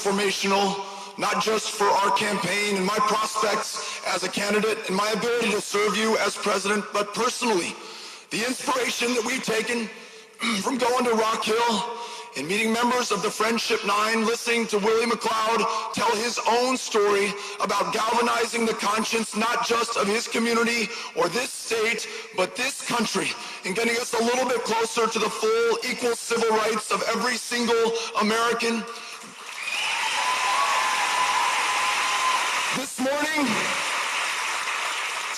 transformational, not just for our campaign and my prospects as a candidate and my ability to serve you as president, but personally, the inspiration that we've taken from going to Rock Hill and meeting members of the Friendship Nine, listening to Willie McLeod tell his own story about galvanizing the conscience not just of his community or this state, but this country, and getting us a little bit closer to the full equal civil rights of every single American. This morning,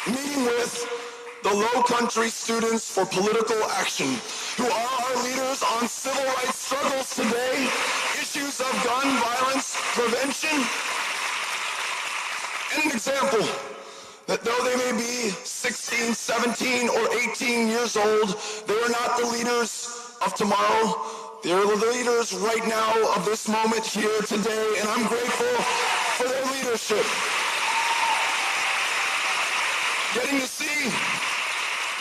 meeting with the Low Country Students for Political Action, who are our leaders on civil rights struggles today, issues of gun violence prevention, and an example that though they may be 16, 17, or 18 years old, they are not the leaders of tomorrow. They are the leaders right now of this moment here today, and I'm grateful for their leadership. Getting to see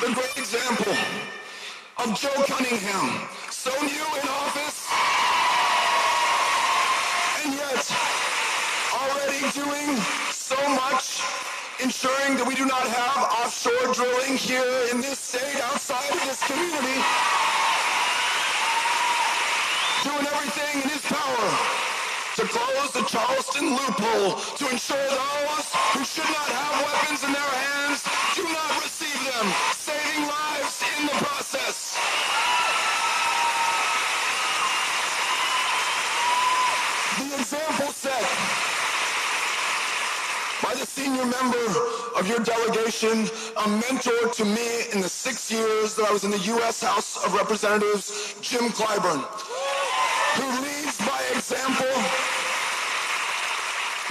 the great example of Joe Cunningham, so new in office, and yet already doing so much, ensuring that we do not have offshore drilling here in this state, outside of this community, doing everything in his power to close the Charleston loophole, to ensure those who should not have weapons in their hands do not receive them, saving lives in the process. The example set by the senior member of your delegation, a mentor to me in the 6 years that I was in the U.S. House of Representatives, Jim Clyburn, who leads by example,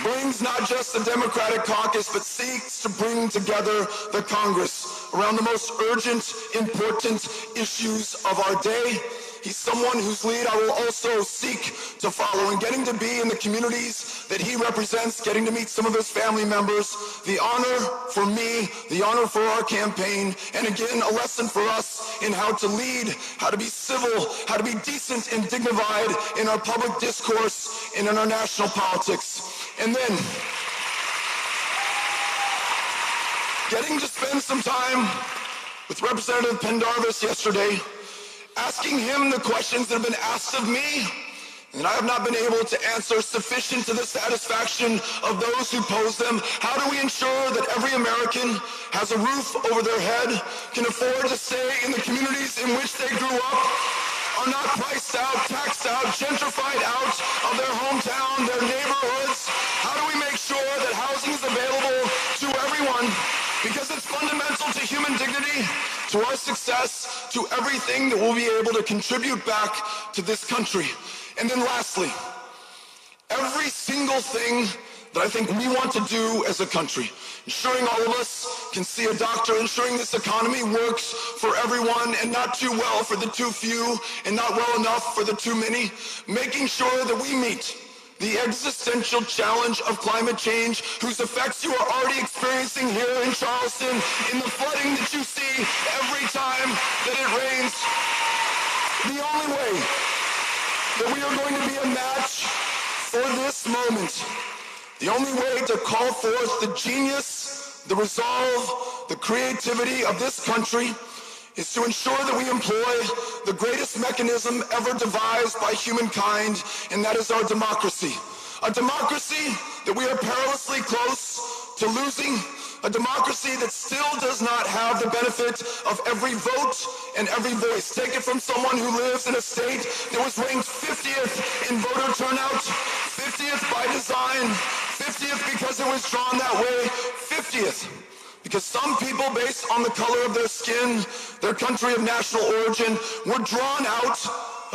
brings not just the Democratic caucus, but seeks to bring together the Congress around the most urgent, important issues of our day. He's someone whose lead I will also seek to follow, and getting to be in the communities that he represents, getting to meet some of his family members, the honor for me, the honor for our campaign, and again, a lesson for us in how to lead, how to be civil, how to be decent and dignified in our public discourse and in our national politics. And then, getting to spend some time with Representative Pendarvis yesterday, asking him the questions that have been asked of me, and I have not been able to answer sufficient to the satisfaction of those who pose them. How do we ensure that every American has a roof over their head, can afford to stay in the communities in which they grew up, are not priced out, taxed out, gentrified out of their hometown, their neighborhoods? How do we make sure that housing is available to everyone? Because it's fundamental to human dignity, to our success, to everything that we'll be able to contribute back to this country. And then lastly, every single thing that I think we want to do as a country, ensuring all of us can see a doctor, ensuring this economy works for everyone and not too well for the too few and not well enough for the too many, making sure that we meet the existential challenge of climate change, whose effects you are already experiencing here in Charleston, in the flooding that you see every time that it rains. The only way that we are going to be a match for this moment, the only way to call forth the genius, the resolve, the creativity of this country is to ensure that we employ the greatest mechanism ever devised by humankind, and that is our democracy. A democracy that we are perilously close to losing, a democracy that still does not have the benefit of every vote and every voice. Take it from someone who lives in a state that was ranked 50th in voter turnout, 50th by design, 50th because it was drawn that way, 50th. Because some people, based on the color of their skin, their country of national origin, were drawn out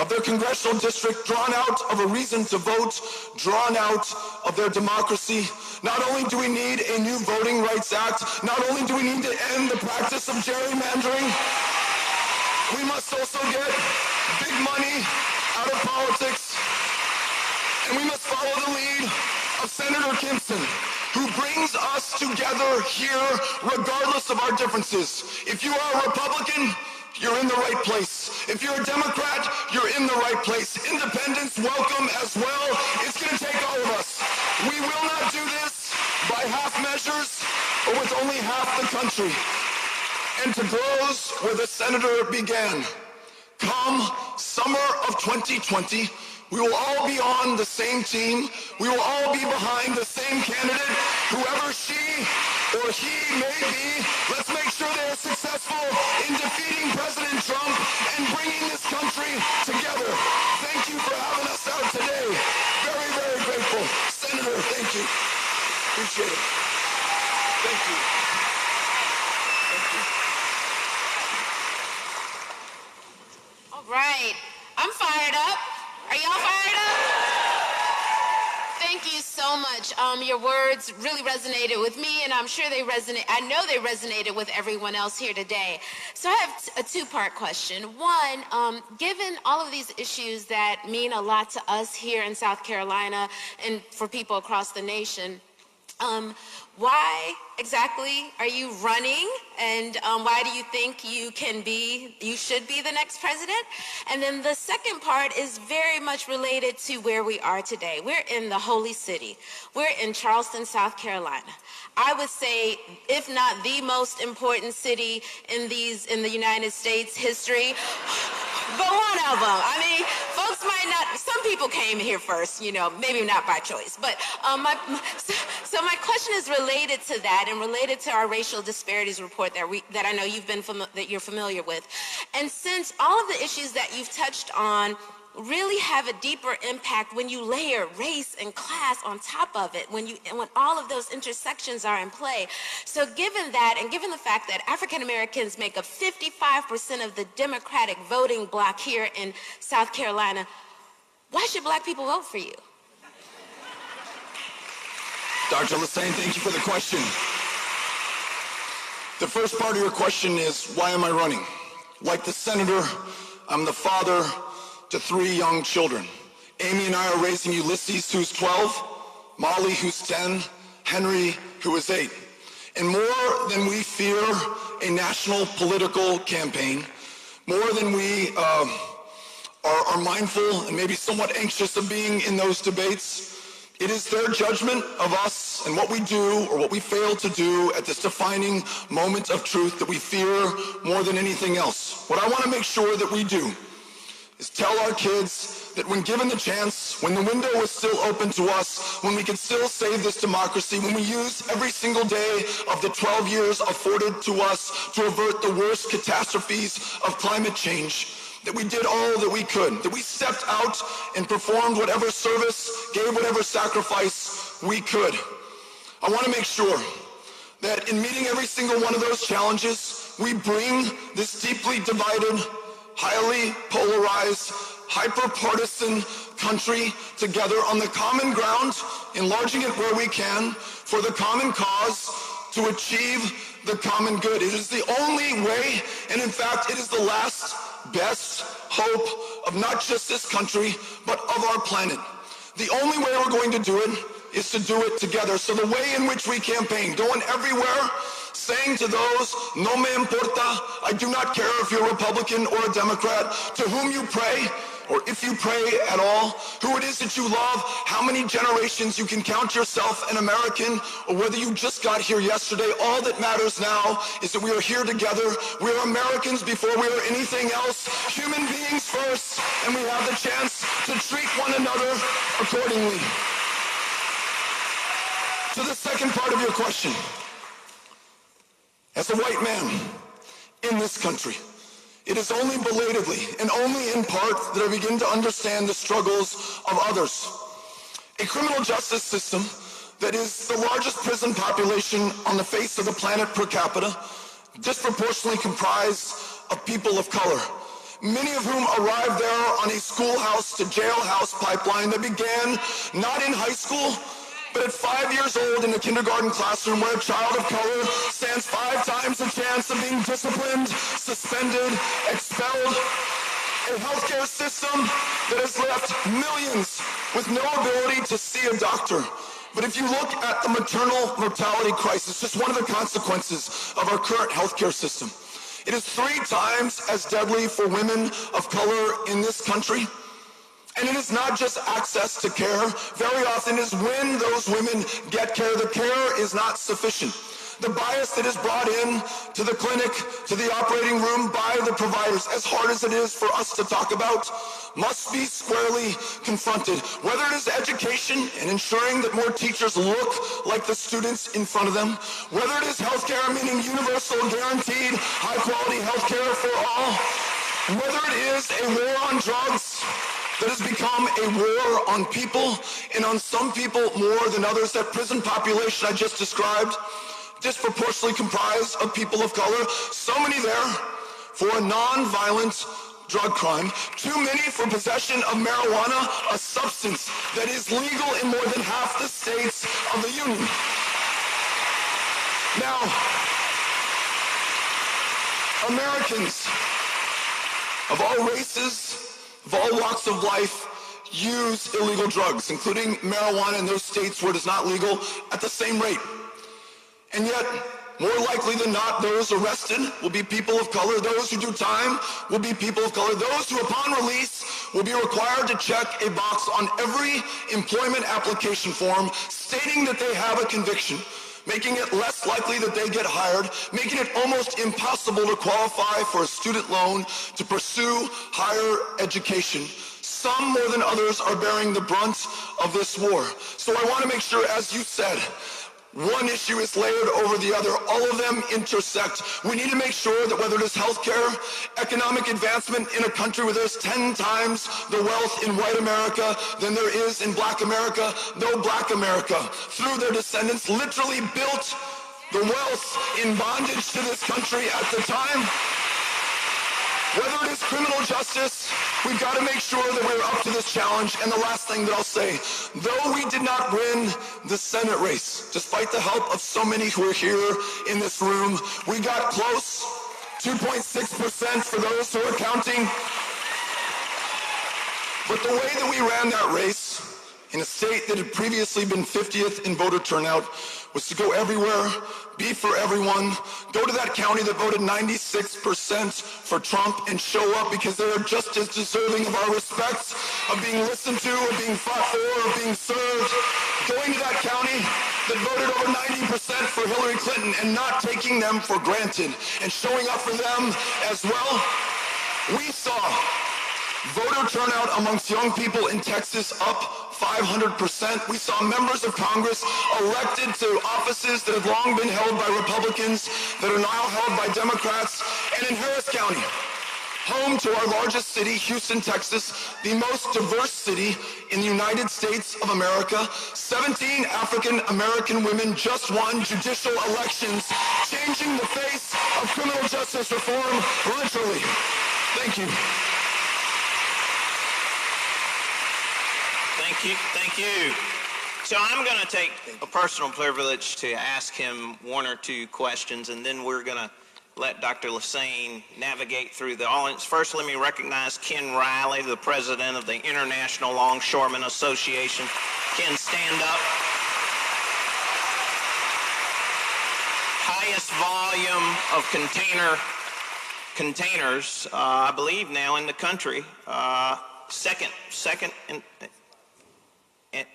of their congressional district, drawn out of a reason to vote, drawn out of their democracy. Not only do we need a new Voting Rights Act, not only do we need to end the practice of gerrymandering, we must also get big money out of politics, and we must follow the lead of Senator Kimpson, who brings us together here regardless of our differences. If you are a Republican, you're in the right place. If you're a Democrat, you're in the right place. Independents, welcome as well. It's going to take all measures or with only half the country. And to close where the senator began, come summer of 2020, we will all be on the same team. We will all be behind the same candidate, whoever she or he may be. Let's make sure they are successful in defeating President Trump and bringing this country together. Thank you for having us out today. Very, very grateful. Senator, thank you. Appreciate it. Thank you. Thank you. All right. I'm fired up. Are y'all fired up? Thank you so much. Your words really resonated with me, and I'm sure they resonate. I know they resonated with everyone else here today. So I have a two-part question. One, given all of these issues that mean a lot to us here in South Carolina and for people across the nation, why exactly are you running, and why do you think you should be the next president? And then the second part is very much related to where we are today. We're in the Holy City. We're in Charleston, South Carolina. I would say, if not the most important city in the United States history, but one of them. I mean, folks might not, some people came here first, you know, maybe not by choice. But so my question is related to that and related to our racial disparities report that I know that you're familiar with. And since all of the issues that you've touched on really have a deeper impact when you layer race and class on top of it, when all of those intersections are in play. So given that, and given the fact that African Americans make up 55% of the Democratic voting bloc here in South Carolina, why should black people vote for you? Dr. Lassane, thank you for the question. The first part of your question is, why am I running? Like the senator, I'm the father to 3 young children. Amy and I are raising Ulysses, who's 12, Molly, who's 10, Henry, who is 8. And more than we fear a national political campaign, more than we are mindful and maybe somewhat anxious of being in those debates, it is their judgment of us and what we do or what we fail to do at this defining moment of truth that we fear more than anything else. What I want to make sure that we do is tell our kids that when given the chance, when the window is still open to us, when we can still save this democracy, when we use every single day of the 12 years afforded to us to avert the worst catastrophes of climate change, that we did all that we could, that we stepped out and performed whatever service, gave whatever sacrifice we could. I want to make sure that in meeting every single one of those challenges, we bring this deeply divided, highly polarized, hyper-partisan country together on the common ground, enlarging it where we can for the common cause to achieve the common good. It is the only way, and in fact, it is the last best hope of not just this country, but of our planet. The only way we're going to do it is to do it together. So the way in which we campaign, going everywhere, saying to those, no me importa, I do not care if you're a Republican or a Democrat, to whom you pray, or if you pray at all, who it is that you love, how many generations you can count yourself an American, or whether you just got here yesterday. All that matters now is that we are here together. We are Americans before we are anything else, human beings first, and we have the chance to treat one another accordingly. To the second part of your question, as a white man in this country, it is only belatedly and only in part that I begin to understand the struggles of others. A criminal justice system that is the largest prison population on the face of the planet per capita, disproportionately comprised of people of color, many of whom arrived there on a schoolhouse to jailhouse pipeline that began not in high school, but at 5 years old in a kindergarten classroom where a child of color stands 5 times the chance of being disciplined, suspended, expelled. A healthcare system that has left millions with no ability to see a doctor. But if you look at the maternal mortality crisis, just one of the consequences of our current healthcare system, it is 3 times as deadly for women of color in this country. And it is not just access to care. Very often it is when those women get care, the care is not sufficient. The bias that is brought in to the clinic, to the operating room by the providers, as hard as it is for us to talk about, must be squarely confronted. Whether it is education and ensuring that more teachers look like the students in front of them, whether it is healthcare, meaning universal, guaranteed, high-quality healthcare for all, whether it is a war on drugs that has become a war on people, and on some people more than others. That prison population I just described, disproportionately comprised of people of color, so many there for a non-violent drug crime, too many for possession of marijuana, a substance that is legal in more than half the states of the union. Now, Americans of all races, of all walks of life, use illegal drugs, including marijuana in those states where it is not legal, at the same rate. And yet, more likely than not, those arrested will be people of color. Those who do time will be people of color. Those who, upon release, will be required to check a box on every employment application form stating that they have a conviction, making it less likely that they get hired, making it almost impossible to qualify for a student loan to pursue higher education. Some more than others are bearing the brunt of this war. So I want to make sure, as you said, one issue is layered over the other. All of them intersect. We need to make sure that whether it is healthcare, economic advancement in a country where there's 10 times the wealth in white America than there is in black America, though black America, through their descendants, literally built the wealth in bondage to this country at the time. Whether it is criminal justice, we've got to make sure that we're up to this challenge. And the last thing that I'll say, though we did not win the Senate race, despite the help of so many who are here in this room, we got close, 2.6% for those who are counting. But the way that we ran that race in a state that had previously been 50th in voter turnout was to go everywhere, be for everyone, go to that county that voted 96% for Trump and show up because they are just as deserving of our respect, of being listened to, of being fought for, of being served. Going to that county that voted over 90% for Hillary Clinton and not taking them for granted and showing up for them as well. We saw voter turnout amongst young people in Texas up 500%. We saw members of Congress elected to offices that have long been held by Republicans that are now held by Democrats. And in Harris County, home to our largest city, Houston, Texas, the most diverse city in the United States of America, 17 African-American women just won judicial elections, changing the face of criminal justice reform, literally. Thank you. Thank you. So I'm going to take a personal privilege to ask him one or two questions, and then we're going to let Dr. Lassane navigate through the audience. First, let me recognize Ken Riley, the president of the International Longshoremen Association. Ken, stand up. Highest volume of containers, I believe now in the country. Second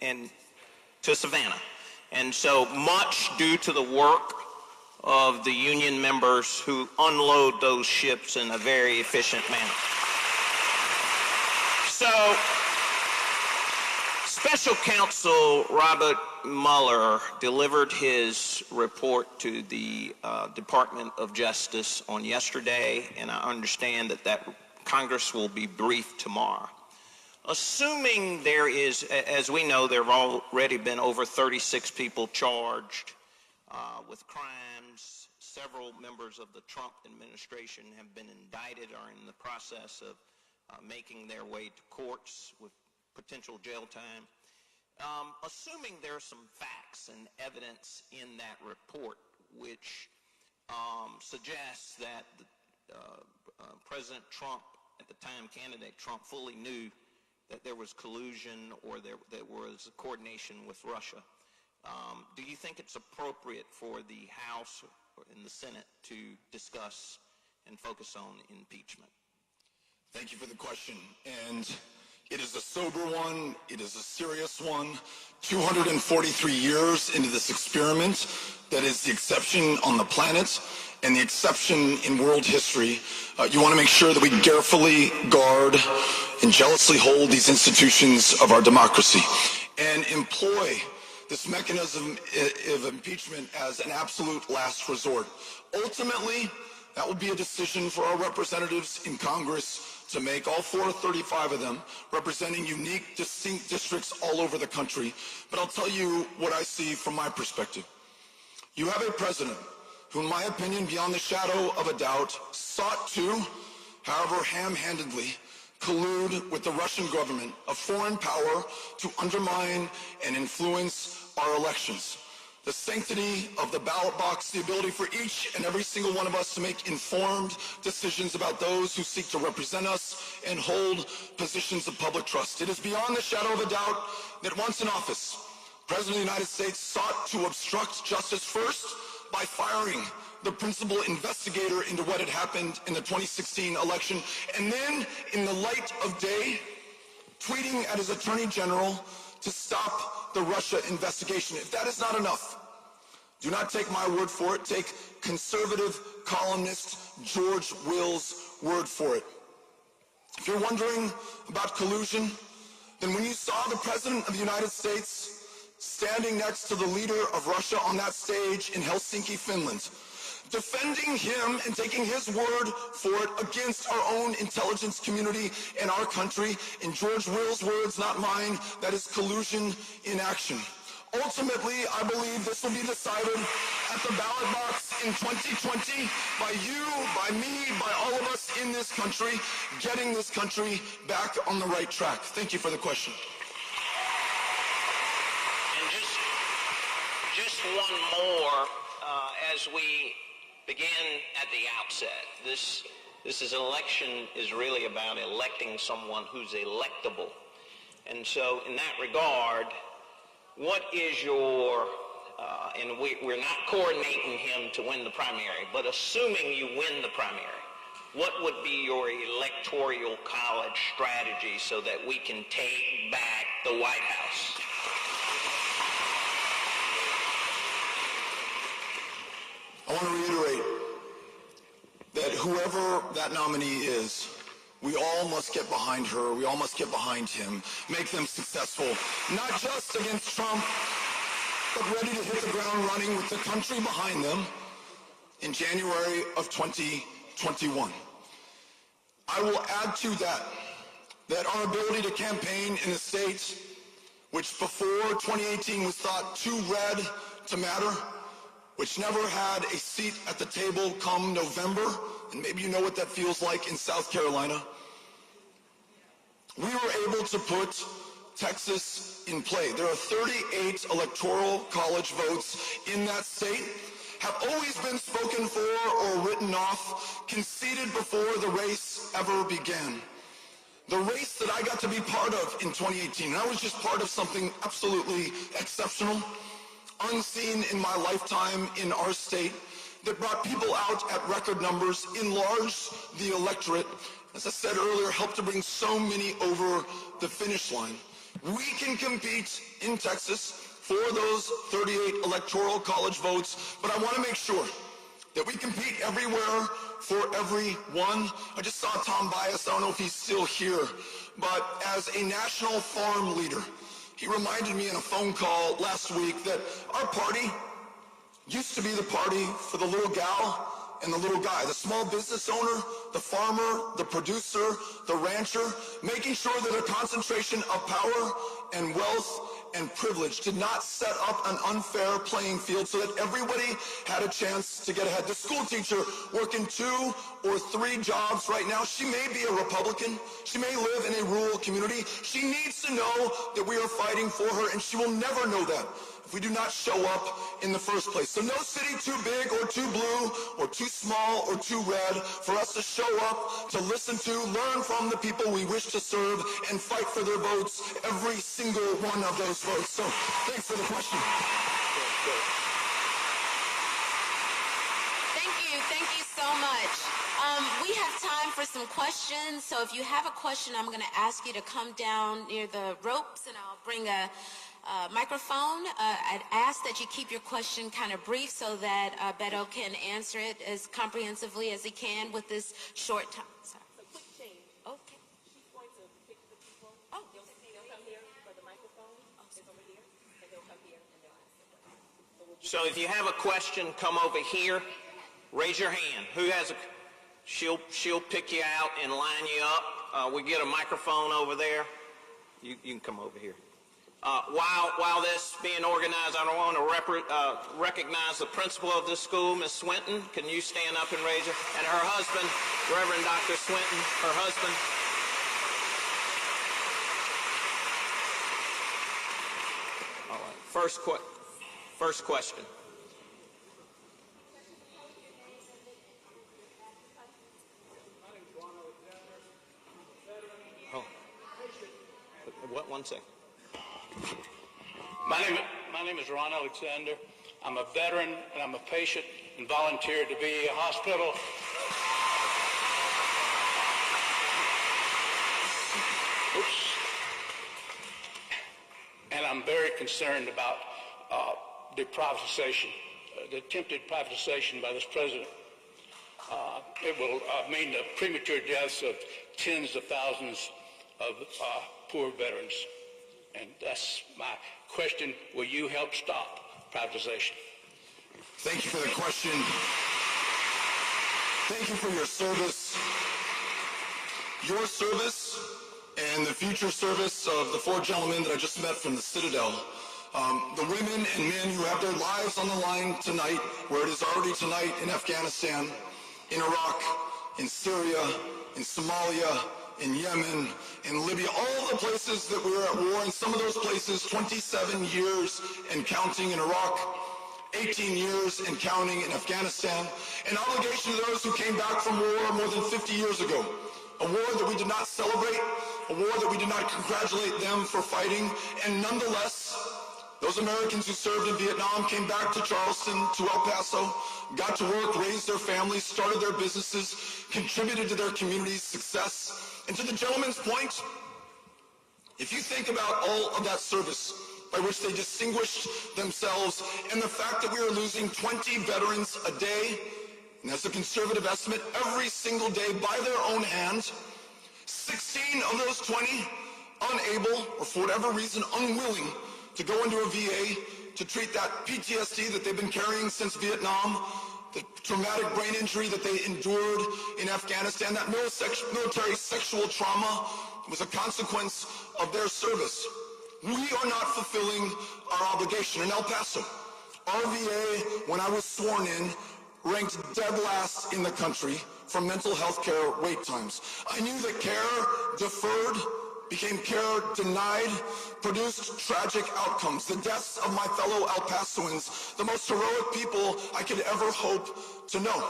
and to Savannah. And so much due to the work of the union members who unload those ships in a very efficient manner. So, Special Counsel Robert Mueller delivered his report to the Department of Justice on yesterday, and I understand that Congress will be briefed tomorrow. Assuming there is, as we know, there have already been over 36 people charged with crimes. Several members of the Trump administration have been indicted or in the process of making their way to courts with potential jail time. Assuming there are some facts and evidence in that report which suggests that President Trump, at the time candidate Trump, fully knew that there was collusion or there was coordination with Russia. Do you think it's appropriate for the House and the Senate to discuss and focus on impeachment? Thank you for the question. And It is a sober one. It is a serious one. 243 years into this experiment that is the exception on the planet and the exception in world history, you want to make sure that we carefully guard and jealously hold these institutions of our democracy and employ this mechanism of impeachment as an absolute last resort. Ultimately, that will be a decision for our representatives in Congress to make, all 435 of them, representing unique, distinct districts all over the country. But I'll tell you what I see from my perspective. You have a president who, in my opinion, beyond the shadow of a doubt, sought to, however ham-handedly, collude with the Russian government, a foreign power, to undermine and influence our elections. The sanctity of the ballot box, the ability for each and every single one of us to make informed decisions about those who seek to represent us and hold positions of public trust. It is beyond the shadow of a doubt that once in office, the President of the United States sought to obstruct justice first by firing the principal investigator into what had happened in the 2016 election, and then, in the light of day, tweeting at his Attorney General to stop the Russia investigation. If that is not enough, do not take my word for it. Take conservative columnist George Will's word for it. If you're wondering about collusion, then when you saw the President of the United States standing next to the leader of Russia on that stage in Helsinki, Finland, defending him and taking his word for it against our own intelligence community and our country, in George Will's words, not mine, that is collusion in action. Ultimately, I believe this will be decided at the ballot box in 2020 by you, by me, by all of us in this country, getting this country back on the right track. Thank you for the question. And just one more as we begin at the outset. This election is really about electing someone who's electable. And so in that regard, what is your, and we're not coordinating him to win the primary, but assuming you win the primary, what would be your electoral college strategy so that we can take back the White House? I want to reiterate that whoever that nominee is, we all must get behind her, we all must get behind him, make them successful, not just against Trump, but ready to hit the ground running with the country behind them in January of 2021. I will add to that our ability to campaign in a state which before 2018 was thought too red to matter, which never had a seat at the table come November, and maybe you know what that feels like in South Carolina. We were able to put Texas in play. There are 38 electoral college votes in that state, have always been spoken for or written off, conceded before the race ever began. The race that I got to be part of in 2018, and I was just part of something absolutely exceptional, unseen in my lifetime in our state, that brought people out at record numbers, enlarged the electorate, as I said earlier, helped to bring so many over the finish line. We can compete in Texas for those 38 electoral college votes, but I want to make sure that we compete everywhere for everyone. I just saw Tom Bias, I don't know if he's still here, but as a national farm leader, he reminded me in a phone call last week that our party used to be the party for the little gal and the little guy, the small business owner, the farmer, the producer, the rancher, making sure that a concentration of power and wealth and privilege did not set up an unfair playing field so that everybody had a chance to get ahead. The school teacher working 2 or 3 jobs right now, she may be a Republican, she may live in a rural community, she needs to know that we are fighting for her, and she will never know that if we do not show up in the first place. So no city too big or too blue or too small or too red for us to show up, to listen to, learn from the people we wish to serve, and fight for their votes, every single one of those votes. So thanks for the question. Thank you. Thank you so much. We have time for some questions, so if you have a question, I'm going to ask you to come down near the ropes, and I'll bring a microphone. I'd ask that you keep your question kind of brief so that Beto can answer it as comprehensively as he can with this short time. Sorry. So quick change. Okay. She's going to pick the people. Oh. They'll come here for the microphone. It's over here. And they'll come here and they'll ask the question. So if you have a question, come over here. Raise your hand. Who has a? She'll pick you out and line you up. We get a microphone over there. You can come over here. While this being organized, I want to recognize the principal of this school, Ms. Swinton. Can you stand up and raise her? And her husband, Reverend Dr. Swinton, her husband. All right. First question. Oh. What? 1 second. My name is Ron Alexander. I'm a veteran and I'm a patient and volunteered to be a hospital. Oops. And I'm very concerned about the privatization, the attempted privatization by this president. It will mean the premature deaths of tens of thousands of poor veterans. And that's my question. Will you help stop privatization? Thank you for the question. Thank you for your service. Your service and the future service of the four gentlemen that I just met from the Citadel. The women and men who have their lives on the line tonight, where it is already tonight in Afghanistan, in Iraq, in Syria, in Somalia, in Yemen, in Libya, all the places that we were at war, in some of those places, 27 years and counting in Iraq, 18 years and counting in Afghanistan, an obligation to those who came back from war more than 50 years ago, a war that we did not celebrate, a war that we did not congratulate them for fighting, and nonetheless, those Americans who served in Vietnam came back to Charleston, to El Paso, got to work, raised their families, started their businesses, contributed to their community's success. And to the gentleman's point, if you think about all of that service by which they distinguished themselves and the fact that we are losing 20 veterans a day, and that's a conservative estimate, every single day by their own hand, 16 of those 20 unable, or for whatever reason unwilling, to go into a VA to treat that PTSD that they've been carrying since Vietnam, the traumatic brain injury that they endured in Afghanistan, that military sexual trauma was a consequence of their service. We are not fulfilling our obligation. In El Paso, our VA, when I was sworn in, ranked dead last in the country for mental health care wait times. I knew that care deferred became care denied, produced tragic outcomes. The deaths of my fellow El Pasoans, the most heroic people I could ever hope to know.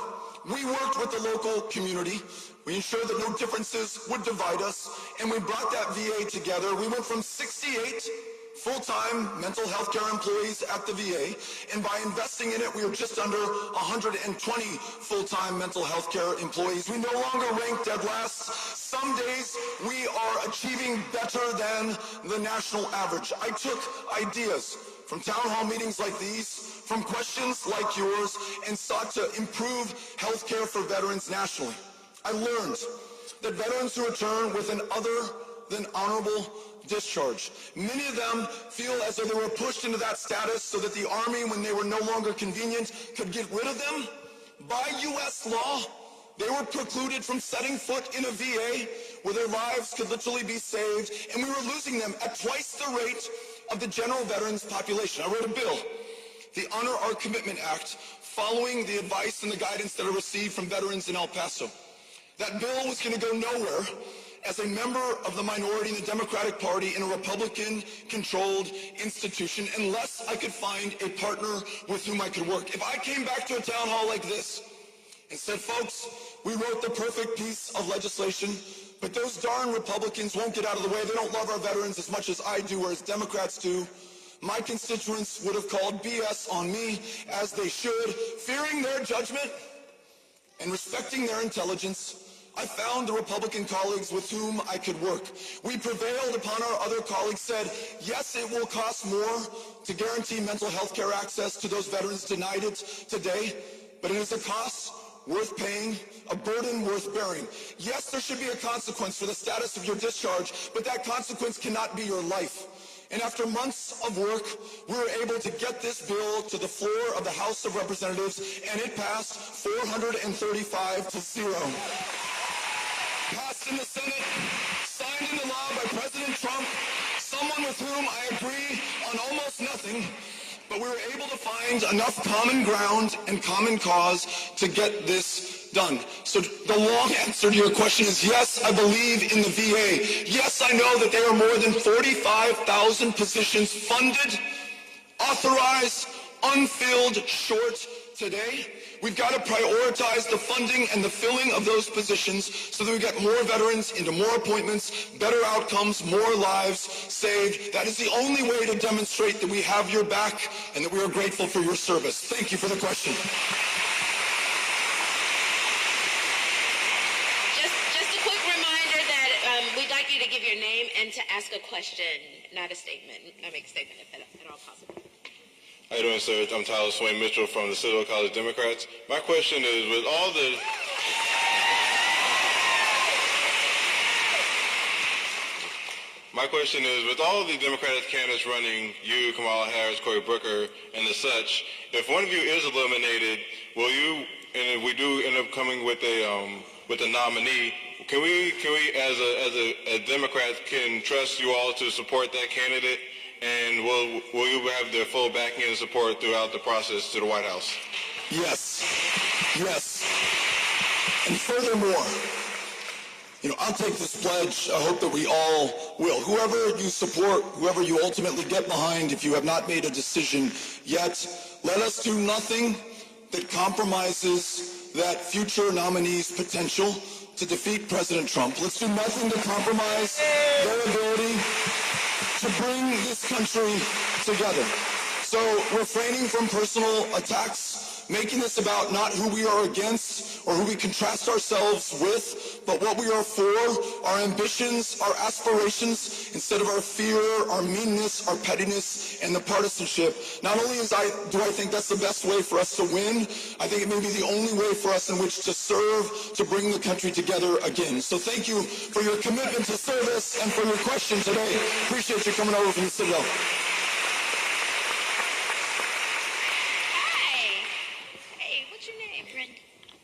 We worked with the local community. We ensured that no differences would divide us, and we brought that VA together. We went from 68 full-time mental health care employees at the VA, and by investing in it, we are just under 120 full-time mental health care employees. We no longer rank dead last. Some days we are achieving better than the national average. I took ideas from town hall meetings like these, from questions like yours, and sought to improve health care for veterans nationally. I learned that veterans who return with an other than honorable discharge, many of them feel as though they were pushed into that status so that the Army, when they were no longer convenient, could get rid of them. By U.S. law, they were precluded from setting foot in a VA where their lives could literally be saved, and we were losing them at twice the rate of the general veterans population. I wrote a bill, the Honor Our Commitment Act, following the advice and the guidance that I received from veterans in El Paso. That bill was going to go nowhere as a member of the minority in the Democratic Party in a Republican-controlled institution unless I could find a partner with whom I could work. If I came back to a town hall like this and said, folks, we wrote the perfect piece of legislation, but those darn Republicans won't get out of the way. They don't love our veterans as much as I do or as Democrats do. My constituents would have called BS on me, as they should, fearing their judgment. And respecting their intelligence, I found the Republican colleagues with whom I could work. We prevailed upon our other colleagues, said, yes, it will cost more to guarantee mental health care access to those veterans denied it today, but it is a cost worth paying, a burden worth bearing. Yes, there should be a consequence for the status of your discharge, but that consequence cannot be your life. And after months of work, we were able to get this bill to the floor of the House of Representatives, and it passed 435 to 0. Passed in the Senate, signed into law by President Trump, someone with whom I agree on almost nothing, but we were able to find enough common ground and common cause to get this done. So the long answer to your question is yes, I believe in the VA. Yes, I know that there are more than 45,000 positions funded, authorized, unfilled, short today. We've got to prioritize the funding and the filling of those positions so that we get more veterans into more appointments, better outcomes, more lives saved. That is the only way to demonstrate that we have your back and that we are grateful for your service. Thank you for the question. Just a quick reminder that we'd like you to give your name and to ask a question, not a statement. Not make a statement if at all possible. How you doing, sir? I'm Tyler Swain Mitchell from the Citadel College Democrats. My question is, with all the Democratic candidates running, you, Kamala Harris, Cory Booker, and the such, if one of you is eliminated, will you, and if we do end up coming with a nominee, can we as a Democrat can trust you all to support that candidate? And will you have their full backing and support throughout the process to the White House? Yes. Yes. And furthermore, I'll take this pledge. I hope that we all will. Whoever you support, whoever you ultimately get behind, if you have not made a decision yet, let us do nothing that compromises that future nominee's potential to defeat President Trump. Let's do nothing to compromise their ability to bring this country together. So refraining from personal attacks, making this about not who we are against or who we contrast ourselves with, but what we are for, our ambitions, our aspirations, instead of our fear, our meanness, our pettiness, and the partisanship. Not only do I think that's the best way for us to win, I think it may be the only way for us in which to serve, to bring the country together again. So thank you for your commitment to service and for your question today. Appreciate you coming over from the Citadel.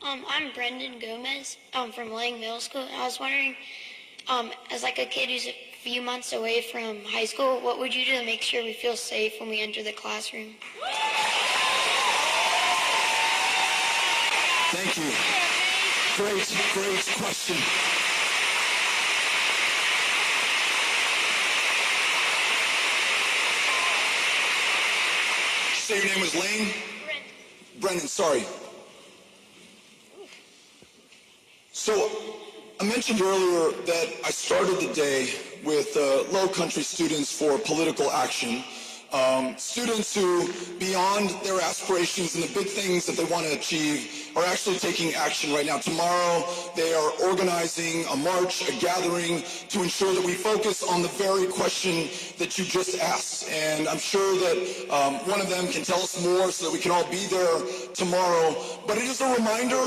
I'm Brendan Gomez from Lang Middle School. I was wondering, as like a kid who's a few months away from high school, what would you do to make sure we feel safe when we enter the classroom? Thank you. Great question. Say your name was Lane? Brendan, sorry. So I mentioned earlier that I started the day with Low Country Students for Political Action. Students who, beyond their aspirations and the big things that they want to achieve, are actually taking action right now. Tomorrow, they are organizing a march, a gathering, to ensure that we focus on the very question that you just asked. And I'm sure that one of them can tell us more so that we can all be there tomorrow. But it is a reminder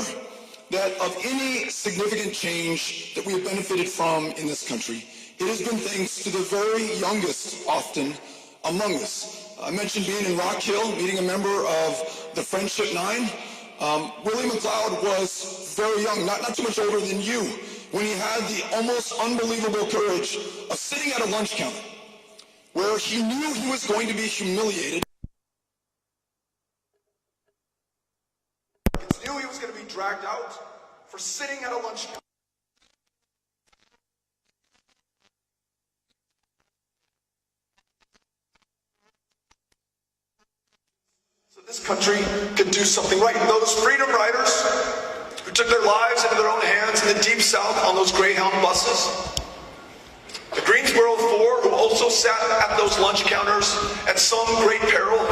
that of any significant change that we have benefited from in this country, it has been thanks to the very youngest, often, among us. I mentioned being in Rock Hill, meeting a member of the Friendship Nine. Willie McLeod was very young, not too much older than you, when he had the almost unbelievable courage of sitting at a lunch counter where he knew he was going to be humiliated. He knew he was going to be dragged out for sitting at a lunch counter. This country could do something right. And those freedom riders who took their lives into their own hands in the Deep South on those Greyhound buses, the Greensboro Four who also sat at those lunch counters at some great peril,